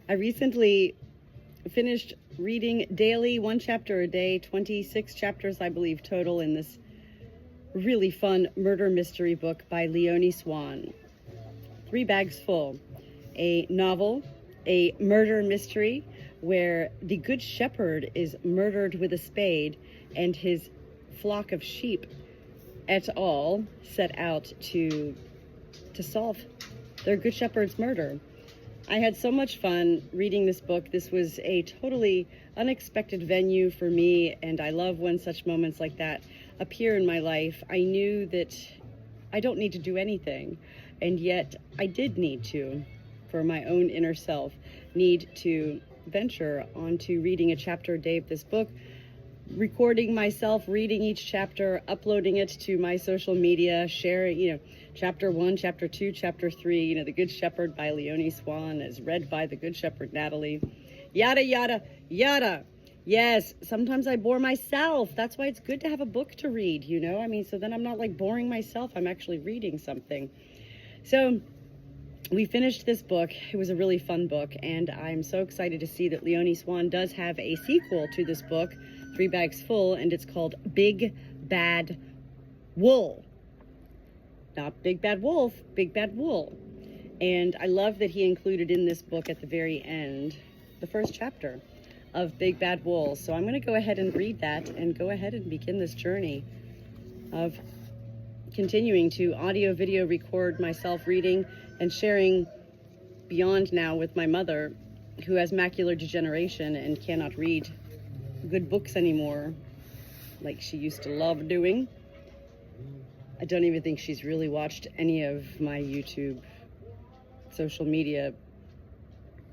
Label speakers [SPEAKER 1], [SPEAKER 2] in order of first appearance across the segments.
[SPEAKER 1] I recently finished reading daily, one chapter a day, 26 chapters, I believe, total in this really fun murder mystery book by Leonie Swann. 3 bags full. A novel, a murder mystery, where the Good Shepherd is murdered with a spade and his flock of sheep et al. Set out to solve their Good Shepherd's murder. I had so much fun reading this book. This was a totally unexpected venue for me, and I love when such moments like that appear in my life. I knew that I don't need to do anything, and yet I did need to, for my own inner self, need to venture onto reading a chapter a day of this book, recording myself reading each chapter, uploading it to my social media, sharing, chapter 1, chapter 2, chapter 3, The Good Shepherd by Leonie Swann, as read by the Good Shepherd Natalie, yada, yada, yada. Yes, sometimes I bore myself. That's why it's good to have a book to read, so then I'm not like boring myself. I'm actually reading something. So we finished this book. It was a really fun book, and I'm so excited to see that Leonie Swann does have a sequel to this book, 3 bags full, and it's called Big Bad Wool. Not Big Bad Wolf, Big Bad Wool. And I love that he included in this book at the very end the first chapter of Big Bad Wool. So I'm going to go ahead and read that and go ahead and begin this journey of continuing to audio video record myself reading and sharing beyond now with my mother, who has macular degeneration and cannot read good books anymore like she used to love doing. I don't even think she's really watched any of my YouTube social media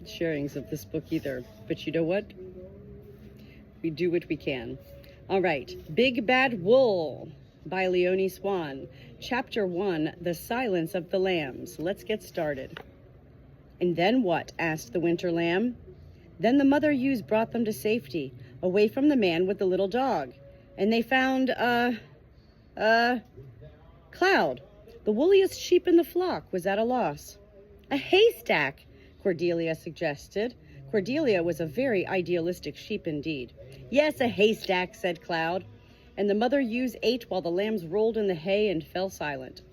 [SPEAKER 1] sharings of this book either. But you know what? We do what we can. All right, Big Bad Wool by Leonie Swann. Chapter 1, The Silence of the Lambs. Let's get started. And then what? Asked the winter lamb. Then the mother ewes brought them to safety, away from the man with the little dog. And they found, Cloud, the woolliest sheep in the flock, was at a loss. A haystack, Cordelia suggested. Cordelia was a very idealistic sheep indeed. Yes, a haystack, said Cloud. And the mother ewes ate while the lambs rolled in the hay and fell silent.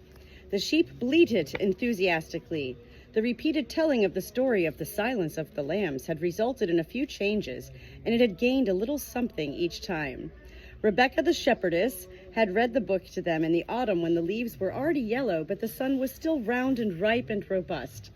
[SPEAKER 1] The sheep bleated enthusiastically. The repeated telling of the story of the silence of the lambs had resulted in a few changes, and it had gained a little something each time. Rebecca the shepherdess had read the book to them in the autumn when the leaves were already yellow, but the sun was still round and ripe and robust.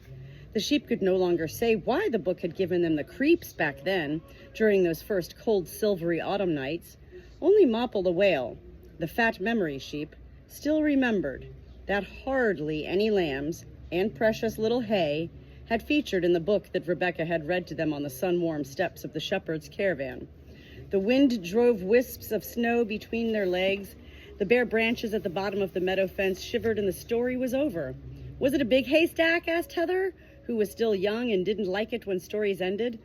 [SPEAKER 1] The sheep could no longer say why the book had given them the creeps back then, during those first cold silvery autumn nights. Only Mopple the whale, the fat memory sheep, still remembered that hardly any lambs and precious little hay had featured in the book that Rebecca had read to them on the sun-warmed steps of the shepherd's caravan. The wind drove wisps of snow between their legs. The bare branches at the bottom of the meadow fence shivered, and the story was over. Was it a big haystack? Asked Heather, who was still young and didn't like it when stories ended.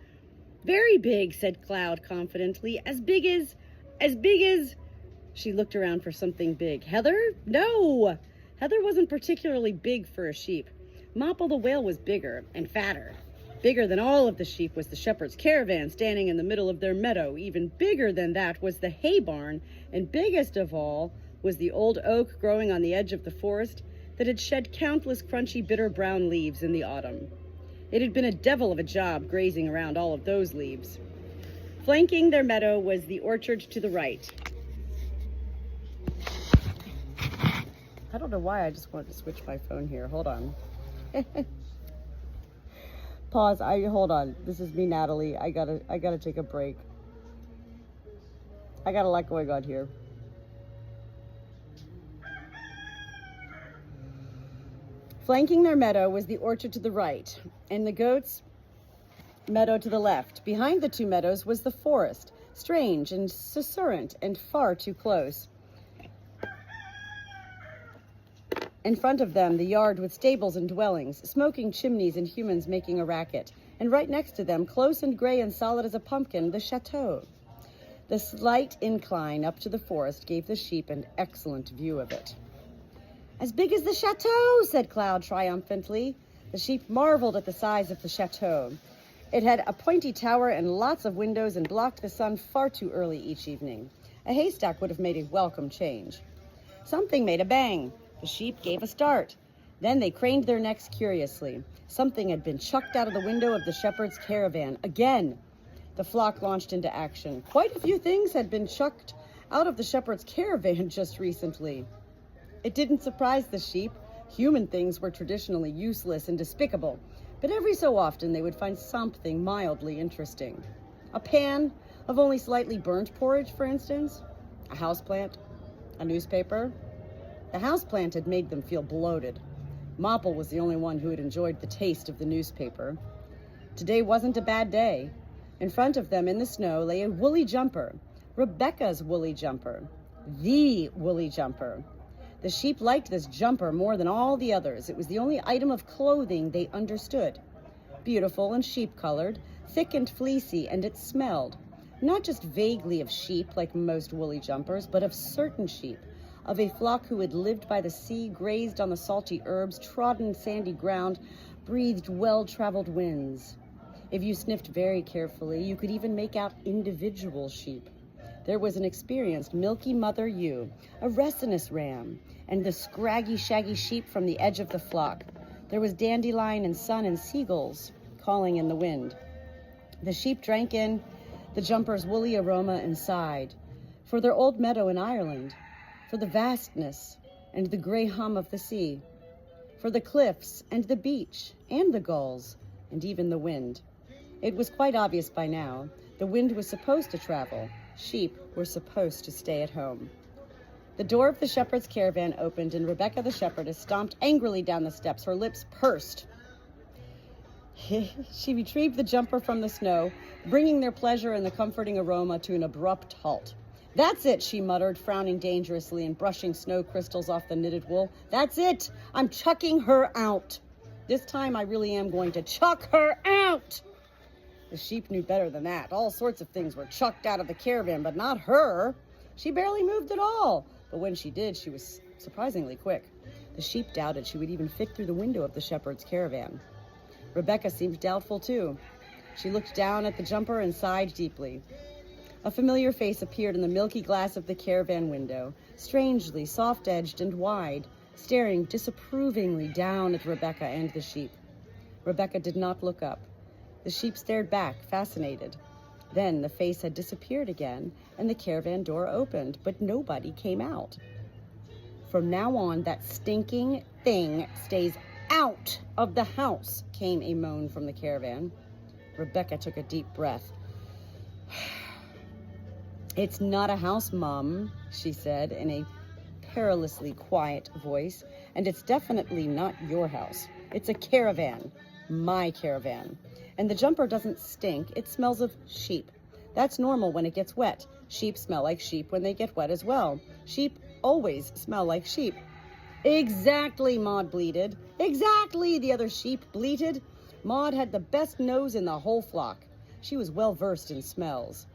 [SPEAKER 1] Very big, said Cloud confidently. As big as... She looked around for something big. Heather? No! Heather wasn't particularly big for a sheep. Mopple the whale was bigger and fatter. Bigger than all of the sheep was the shepherd's caravan standing in the middle of their meadow. Even bigger than that was the hay barn, and biggest of all was the old oak growing on the edge of the forest that had shed countless crunchy, bitter brown leaves in the autumn. It had been a devil of a job grazing around all of those leaves. Flanking their meadow was the orchard to the right. I don't know why I just wanted to switch my phone here. Hold on. Pause. Hold on. This is me, Natalie. I gotta take a break. I got a lot going on here. Flanking their meadow was the orchard to the right, and the goats' meadow to the left. Behind the two meadows was the forest, strange and susurrant and far too close. In front of them, the yard with stables and dwellings, smoking chimneys and humans making a racket. And right next to them, close and gray and solid as a pumpkin, the chateau. The slight incline up to the forest gave the sheep an excellent view of it. As big as the chateau, said Cloud triumphantly. The sheep marveled at the size of the chateau. It had a pointy tower and lots of windows and blocked the sun far too early each evening. A haystack would have made a welcome change. Something made a bang. The sheep gave a start. Then they craned their necks curiously. Something had been chucked out of the window of the shepherd's caravan. Again, the flock launched into action. Quite a few things had been chucked out of the shepherd's caravan just recently. It didn't surprise the sheep. Human things were traditionally useless and despicable, but every so often they would find something mildly interesting. A pan of only slightly burnt porridge, for instance. A houseplant. A newspaper. The houseplant had made them feel bloated. Mopple was the only one who had enjoyed the taste of the newspaper. Today wasn't a bad day. In front of them in the snow lay a woolly jumper. Rebecca's woolly jumper. The woolly jumper. The sheep liked this jumper more than all the others. It was the only item of clothing they understood. Beautiful and sheep-colored, thick and fleecy, and it smelled. Not just vaguely of sheep, like most woolly jumpers, but of certain sheep, of a flock who had lived by the sea, grazed on the salty herbs, trodden sandy ground, breathed well-traveled winds. If you sniffed very carefully, you could even make out individual sheep. There was an experienced milky mother ewe, a resinous ram, and the scraggy, shaggy sheep from the edge of the flock. There was dandelion and sun and seagulls calling in the wind. The sheep drank in the jumper's woolly aroma and sighed for their old meadow in Ireland, for the vastness and the gray hum of the sea, for the cliffs and the beach and the gulls and even the wind. It was quite obvious by now. The wind was supposed to travel. Sheep were supposed to stay at home. The door of the shepherd's caravan opened, and Rebecca the shepherdess stomped angrily down the steps, her lips pursed. She retrieved the jumper from the snow, bringing their pleasure and the comforting aroma to an abrupt halt. "That's it," she muttered, frowning dangerously and brushing snow crystals off the knitted wool. "That's it! I'm chucking her out. This time I really am going to chuck her out." The sheep knew better than that. All sorts of things were chucked out of the caravan, but not her. She barely moved at all. But when she did, she was surprisingly quick. The sheep doubted she would even fit through the window of the shepherd's caravan. Rebecca seemed doubtful, too. She looked down at the jumper and sighed deeply. A familiar face appeared in the milky glass of the caravan window, strangely soft-edged and wide, staring disapprovingly down at Rebecca and the sheep. Rebecca did not look up. The sheep stared back, fascinated. Then the face had disappeared again, and the caravan door opened, but nobody came out. "From now on, that stinking thing stays out of the house," came a moan from the caravan. Rebecca took a deep breath. "It's not a house, Mum," she said in a perilously quiet voice, "and it's definitely not your house. It's a caravan, my caravan. And the jumper doesn't stink, it smells of sheep. That's normal when it gets wet. Sheep smell like sheep when they get wet as well. Sheep always smell like sheep." "Exactly," Maud bleated. "Exactly," the other sheep bleated. Maud had the best nose in the whole flock. She was well versed in smells.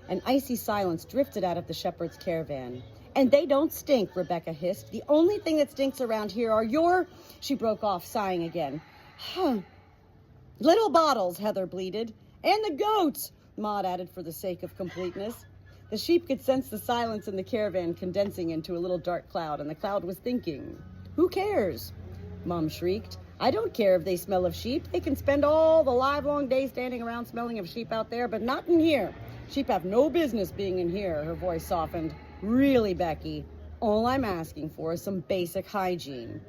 [SPEAKER 1] An icy silence drifted out of the shepherd's caravan. "And they don't stink," Rebecca hissed. "The only thing that stinks around here are your—" She broke off, sighing again. "Little bottles," Heather bleated. "And the goats," Maud added for the sake of completeness. The sheep could sense the silence in the caravan condensing into a little dark cloud, and the cloud was thinking, "Who cares?" Mum shrieked. "I don't care if they smell of sheep. They can spend all the livelong day standing around smelling of sheep out there, but not in here. Sheep have no business being in here." Her voice softened. "Really, Becky, all I'm asking for is some basic hygiene."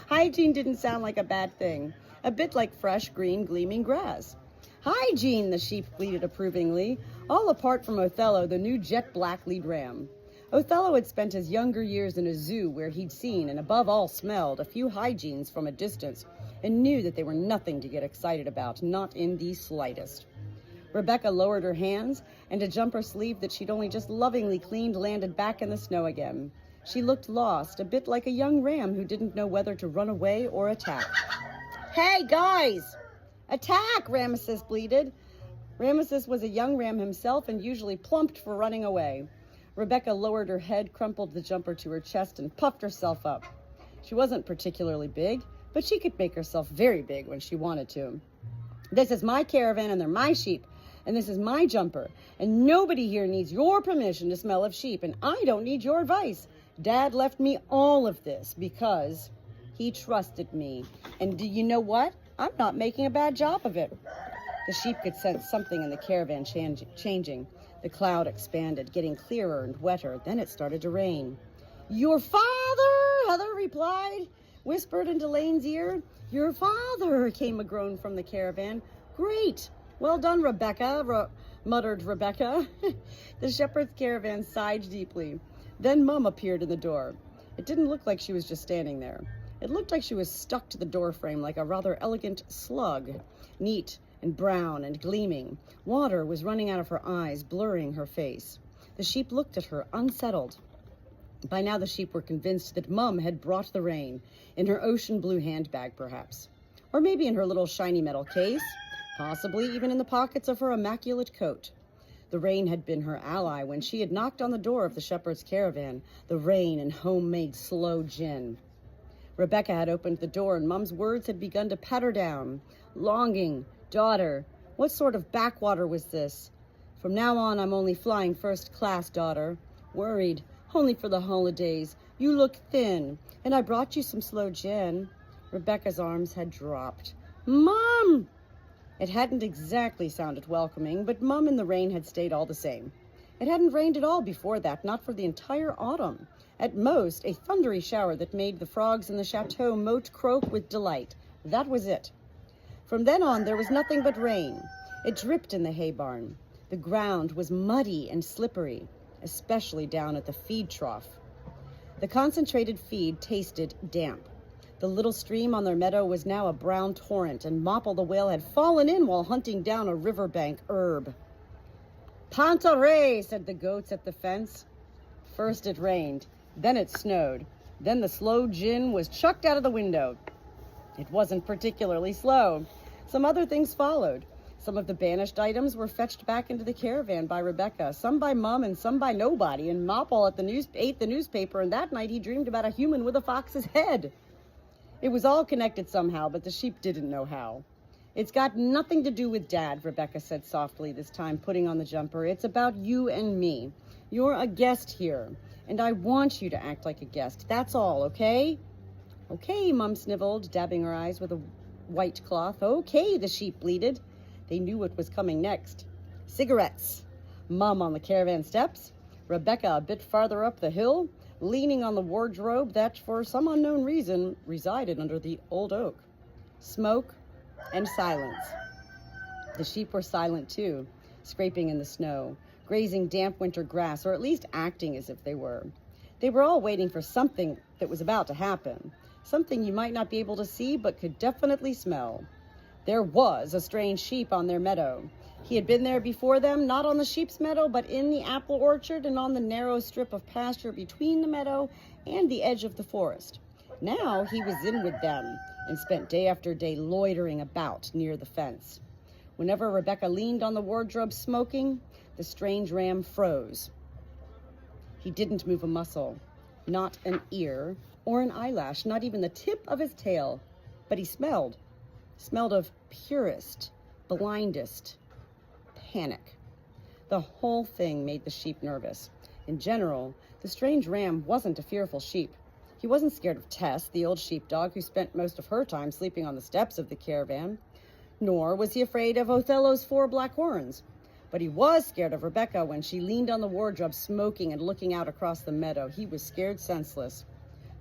[SPEAKER 1] Hygiene didn't sound like a bad thing. A bit like fresh, green, gleaming grass. "Hygiene," the sheep bleated approvingly, all apart from Othello, the new jet-black lead ram. Othello had spent his younger years in a zoo where he'd seen, and above all smelled, a few hygienes from a distance, and knew that they were nothing to get excited about, not in the slightest. Rebecca lowered her hands, and a jumper sleeve that she'd only just lovingly cleaned landed back in the snow again. She looked lost, a bit like a young ram who didn't know whether to run away or attack. "Hey, guys! Attack!" Ramesses bleated. Ramesses was a young ram himself and usually plumped for running away. Rebecca lowered her head, crumpled the jumper to her chest, and puffed herself up. She wasn't particularly big, but she could make herself very big when she wanted to. This is my caravan and they're my sheep. And this is my jumper. And nobody here needs your permission to smell of sheep. And I don't need your advice. Dad left me all of this because he trusted me. And do you know what? I'm not making a bad job of it. The sheep could sense something in the caravan changing. The cloud expanded, getting clearer and wetter. Then it started to rain. Your father, Heather replied, whispered into Lane's ear. Your father, came a groan from the caravan. Great. Well done, Rebecca, muttered Rebecca. The shepherd's caravan sighed deeply. Then Mum appeared in the door. It didn't look like she was just standing there. It looked like she was stuck to the doorframe like a rather elegant slug, neat and brown and gleaming. Water was running out of her eyes, blurring her face. The sheep looked at her, unsettled. By now the sheep were convinced that Mum had brought the rain, in her ocean blue handbag perhaps, or maybe in her little shiny metal case, possibly even in the pockets of her immaculate coat. The rain had been her ally when she had knocked on the door of the shepherd's caravan, the rain and homemade sloe gin. Rebecca had opened the door and Mum's words had begun to patter down. Longing, daughter, what sort of backwater was this? From now on I'm only flying first class, daughter. Worried, only for the holidays. You look thin, and I brought you some sloe gin. Rebecca's arms had dropped. Mom! It hadn't exactly sounded welcoming, but Mum in the rain had stayed all the same. It hadn't rained at all before that, not for the entire autumn. At most, a thundery shower that made the frogs in the chateau moat croak with delight. That was it. From then on, there was nothing but rain. It dripped in the hay barn. The ground was muddy and slippery, especially down at the feed trough. The concentrated feed tasted damp. The little stream on their meadow was now a brown torrent, and Mopple the whale had fallen in while hunting down a riverbank herb. Pantaray, said the goats at the fence. First it rained, then it snowed, then the sloe gin was chucked out of the window. It wasn't particularly slow. Some other things followed. Some of the banished items were fetched back into the caravan by Rebecca, some by Mum and some by nobody, and Mopple ate the newspaper, and that night he dreamed about a human with a fox's head. It was all connected somehow, but the sheep didn't know how. It's got nothing to do with Dad, Rebecca said softly this time, putting on the jumper. It's about you and me. You're a guest here, and I want you to act like a guest. That's all, okay? Okay, Mum sniveled, dabbing her eyes with a white cloth. Okay, the sheep bleated. They knew what was coming next. Cigarettes. Mum on the caravan steps. Rebecca a bit farther up the hill, leaning on the wardrobe that, for some unknown reason, resided under the old oak. Smoke and silence. The sheep were silent too, scraping in the snow, grazing damp winter grass, or at least acting as if they were. They were all waiting for something that was about to happen, something you might not be able to see but could definitely smell. There was a strange sheep on their meadow. He had been there before them, not on the sheep's meadow, but in the apple orchard and on the narrow strip of pasture between the meadow and the edge of the forest. Now he was in with them and spent day after day loitering about near the fence. Whenever Rebecca leaned on the wardrobe smoking, the strange ram froze. He didn't move a muscle, not an ear or an eyelash, not even the tip of his tail, but he smelled of purest, blindest panic. The whole thing made the sheep nervous. In general, the strange ram wasn't a fearful sheep. He wasn't scared of Tess, the old sheepdog who spent most of her time sleeping on the steps of the caravan. Nor was he afraid of Othello's 4 black horns. But he was scared of Rebecca when she leaned on the wardrobe smoking and looking out across the meadow. He was scared senseless.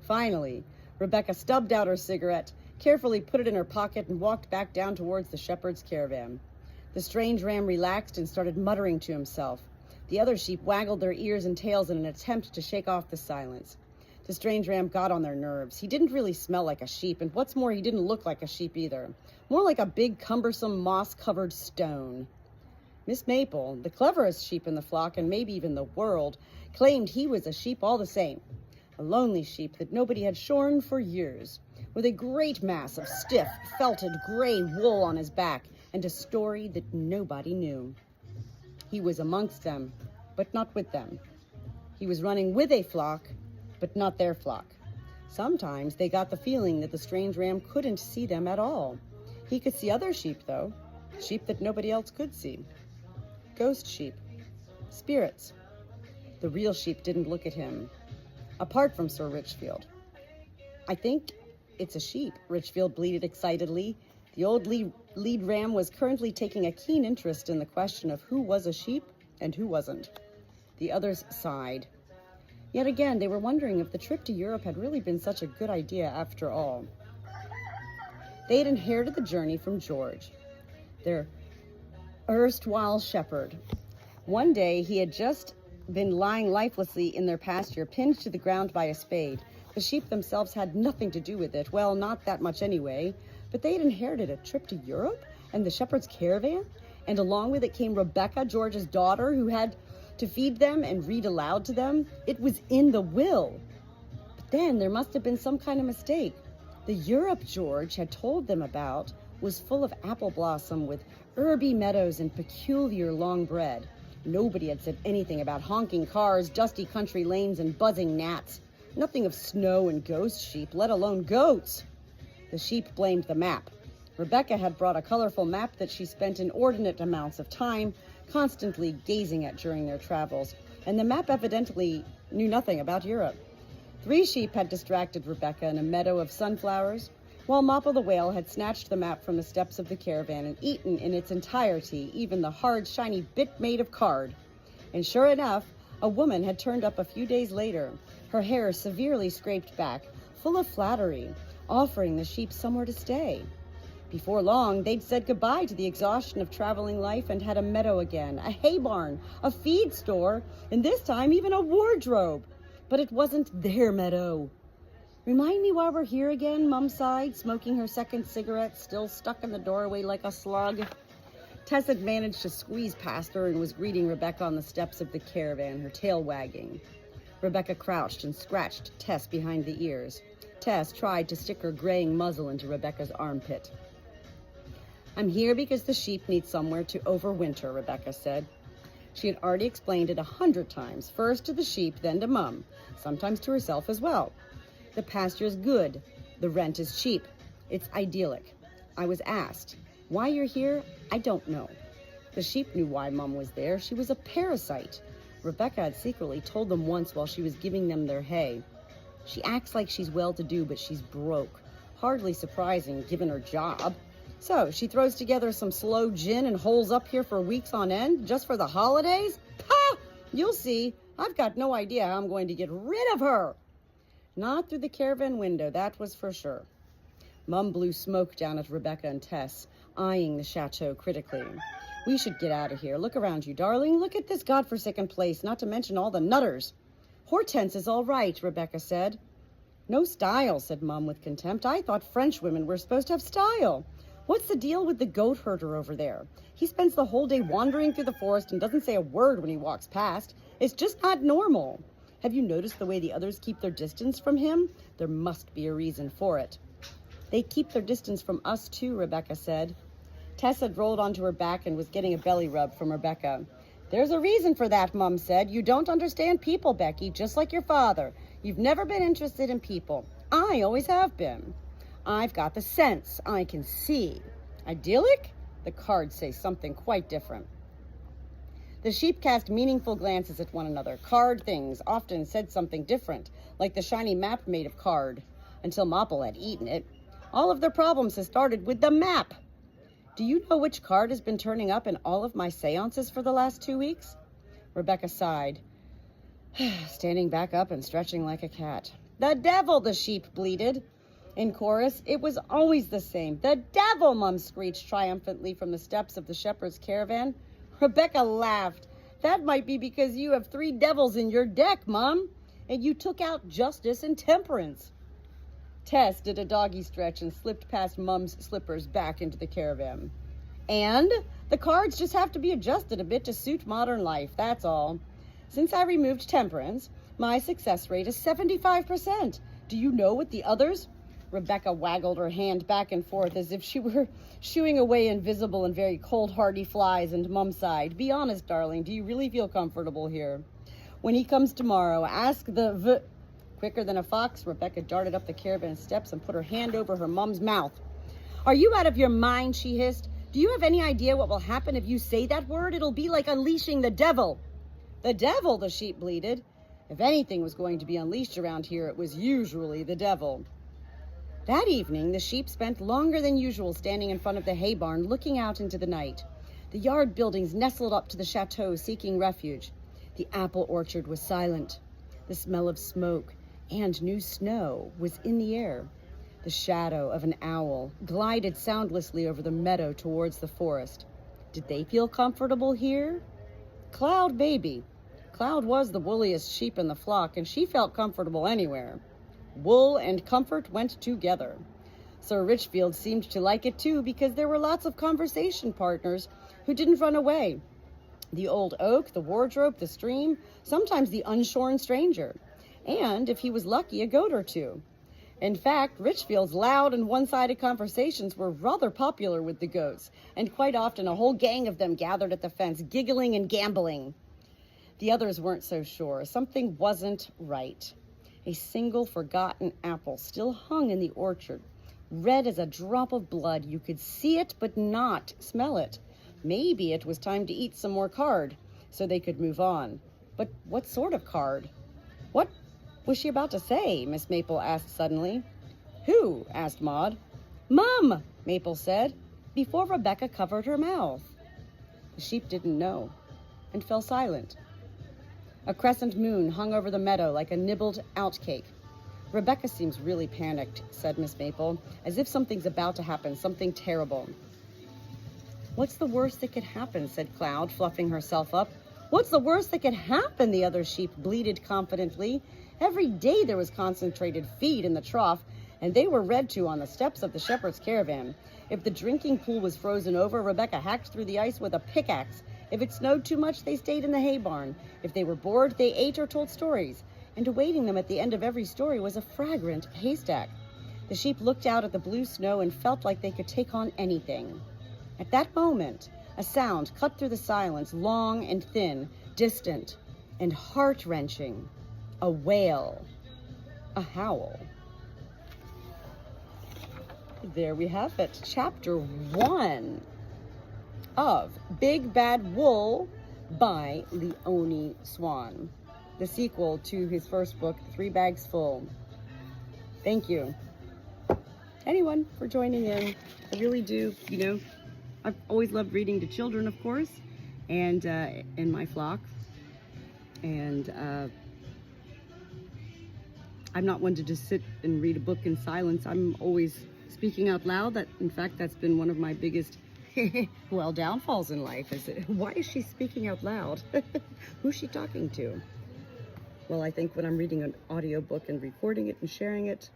[SPEAKER 1] Finally, Rebecca stubbed out her cigarette, carefully put it in her pocket, and walked back down towards the shepherd's caravan. The strange ram relaxed and started muttering to himself. The other sheep waggled their ears and tails in an attempt to shake off the silence. The strange ram got on their nerves. He didn't really smell like a sheep, and what's more, he didn't look like a sheep either. More like a big, cumbersome, moss-covered stone. Miss Maple, the cleverest sheep in the flock, and maybe even the world, claimed he was a sheep all the same. A lonely sheep that nobody had shorn for years, with a great mass of stiff, felted gray wool on his back, and a story that nobody knew. He was amongst them, but not with them. He was running with a flock, but not their flock. Sometimes they got the feeling that the strange ram couldn't see them at all. He could see other sheep, though. Sheep that nobody else could see. Ghost sheep. Spirits. The real sheep didn't look at him, apart from Sir Richfield. I think it's a sheep, Richfield bleated excitedly. The old lead ram was currently taking a keen interest in the question of who was a sheep and who wasn't. The others sighed. Yet again, they were wondering if the trip to Europe had really been such a good idea after all. They had inherited the journey from George, their erstwhile shepherd. One day, he had just been lying lifelessly in their pasture, pinned to the ground by a spade. The sheep themselves had nothing to do with it. Well, not that much anyway. But they had inherited a trip to Europe and the shepherd's caravan. And along with it came Rebecca, George's daughter, who had to feed them and read aloud to them. It was in the will. But then there must have been some kind of mistake. The Europe George had told them about was full of apple blossom with herby meadows and peculiar long bread. Nobody had said anything about honking cars, dusty country lanes, and buzzing gnats. Nothing of snow and ghost sheep, let alone goats. The sheep blamed the map. Rebecca had brought a colorful map that she spent inordinate amounts of time constantly gazing at during their travels, and the map evidently knew nothing about Europe. 3 sheep had distracted Rebecca in a meadow of sunflowers, while Mopple the whale had snatched the map from the steps of the caravan and eaten in its entirety, even the hard, shiny bit made of card. And sure enough, a woman had turned up a few days later, her hair severely scraped back, full of flattery, offering the sheep somewhere to stay. Before long, they'd said goodbye to the exhaustion of traveling life and had a meadow again, a hay barn, a feed store, and this time even a wardrobe. But it wasn't their meadow. Remind me why we're here again, Mum sighed, smoking her second cigarette, still stuck in the doorway like a slug. Tess had managed to squeeze past her and was greeting Rebecca on the steps of the caravan, her tail wagging. Rebecca crouched and scratched Tess behind the ears. Tess tried to stick her graying muzzle into Rebecca's armpit. I'm here because the sheep need somewhere to overwinter, Rebecca said. She had already explained it 100 times, first to the sheep, then to Mum, sometimes to herself as well. The pasture is good. The rent is cheap. It's idyllic. I was asked, why you're here? I don't know. The sheep knew why Mum was there. She was a parasite. Rebecca had secretly told them once while she was giving them their hay. She acts like she's well-to-do, but she's broke. Hardly surprising, given her job. So, she throws together some slow gin and holes up here for weeks on end, just for the holidays? Pah! You'll see. I've got no idea how I'm going to get rid of her. Not through the caravan window, that was for sure. Mum blew smoke down at Rebecca and Tess, eyeing the chateau critically. We should get out of here. Look around you, darling. Look at this godforsaken place, not to mention all the nutters. Hortense is all right, Rebecca said. No style, said Mum with contempt. I thought French women were supposed to have style. What's the deal with the goat herder over there? He spends the whole day wandering through the forest and doesn't say a word when he walks past. It's just not normal. Have you noticed the way the others keep their distance from him? There must be a reason for it. They keep their distance from us too, Rebecca said. Tess had rolled onto her back and was getting a belly rub from Rebecca. There's a reason for that, Mum said. You don't understand people, Becky, just like your father. You've never been interested in people. I always have been. I've got the sense. I can see. Idyllic? The cards say something quite different. The sheep cast meaningful glances at one another. Card things often said something different, like the shiny map made of card, until Mopple had eaten it. All of their problems have started with the map. Do you know which card has been turning up in all of my seances for the last 2 weeks? Rebecca sighed, standing back up and stretching like a cat. The devil, the sheep bleated. In chorus, it was always the same. The devil, Mum screeched triumphantly from the steps of the shepherd's caravan. Rebecca laughed. That might be because you have 3 devils in your deck, Mum, and you took out justice and temperance. Tess did a doggy stretch and slipped past Mum's slippers back into the caravan. And the cards just have to be adjusted a bit to suit modern life, that's all. Since I removed temperance, my success rate is 75%. Do you know what the others? Rebecca waggled her hand back and forth as if she were shooing away invisible and very cold, hardy flies, and Mum sighed. Be honest, darling, do you really feel comfortable here? When he comes tomorrow, ask the Quicker than a fox, Rebecca darted up the caravan steps and put her hand over her Mum's mouth. Are you out of your mind, she hissed. Do you have any idea what will happen if you say that word? It'll be like unleashing the devil. The devil, the sheep bleated. If anything was going to be unleashed around here, it was usually the devil. That evening, the sheep spent longer than usual standing in front of the hay barn, looking out into the night. The yard buildings nestled up to the chateau, seeking refuge. The apple orchard was silent. The smell of smoke and new snow was in the air. The shadow of an owl glided soundlessly over the meadow towards the forest. Did they feel comfortable here? Cloud, baby. Cloud was the woolliest sheep in the flock, and she felt comfortable anywhere. Wool and comfort went together. Sir Richfield seemed to like it too, because there were lots of conversation partners who didn't run away. The old oak, the wardrobe, the stream, sometimes the unshorn stranger, and, if he was lucky, a goat or two. In fact, Richfield's loud and one-sided conversations were rather popular with the goats, and quite often a whole gang of them gathered at the fence, giggling and gambling. The others weren't so sure. Something wasn't right. A single forgotten apple still hung in the orchard, red as a drop of blood. You could see it, but not smell it. Maybe it was time to eat some more card, so they could move on. But what sort of card? What was she about to say? Miss Maple asked suddenly. Who? Asked Maud. Mum, Maple said, before Rebecca covered her mouth. The sheep didn't know, and fell silent. A crescent moon hung over the meadow like a nibbled out cake. Rebecca seems really panicked, said Miss Maple, as if something's about to happen, something terrible. What's the worst that could happen? Said Cloud, fluffing herself up. What's the worst that could happen? The other sheep bleated confidently. Every day there was concentrated feed in the trough, and they were read to on the steps of the shepherd's caravan. If the drinking pool was frozen over, Rebecca hacked through the ice with a pickaxe. If it snowed too much, they stayed in the hay barn. If they were bored, they ate or told stories. And awaiting them at the end of every story was a fragrant haystack. The sheep looked out at the blue snow and felt like they could take on anything. At that moment, a sound cut through the silence, long and thin, distant and heart-wrenching. A wail. A howl. There we have it. Chapter 1 of Big Bad Wool by Leonie Swann. The sequel to his first book, 3 Bags Full. Thank you, anyone, for joining in. I really do, I've always loved reading to children, of course, and in my flock. And I'm not one to just sit and read a book in silence. I'm always speaking out loud. In fact, that's been one of my biggest, downfalls in life. Why is she speaking out loud? Who's she talking to? Well, I think when I'm reading an audiobook and recording it and sharing it,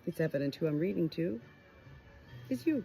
[SPEAKER 1] it's evident who I'm reading to is you.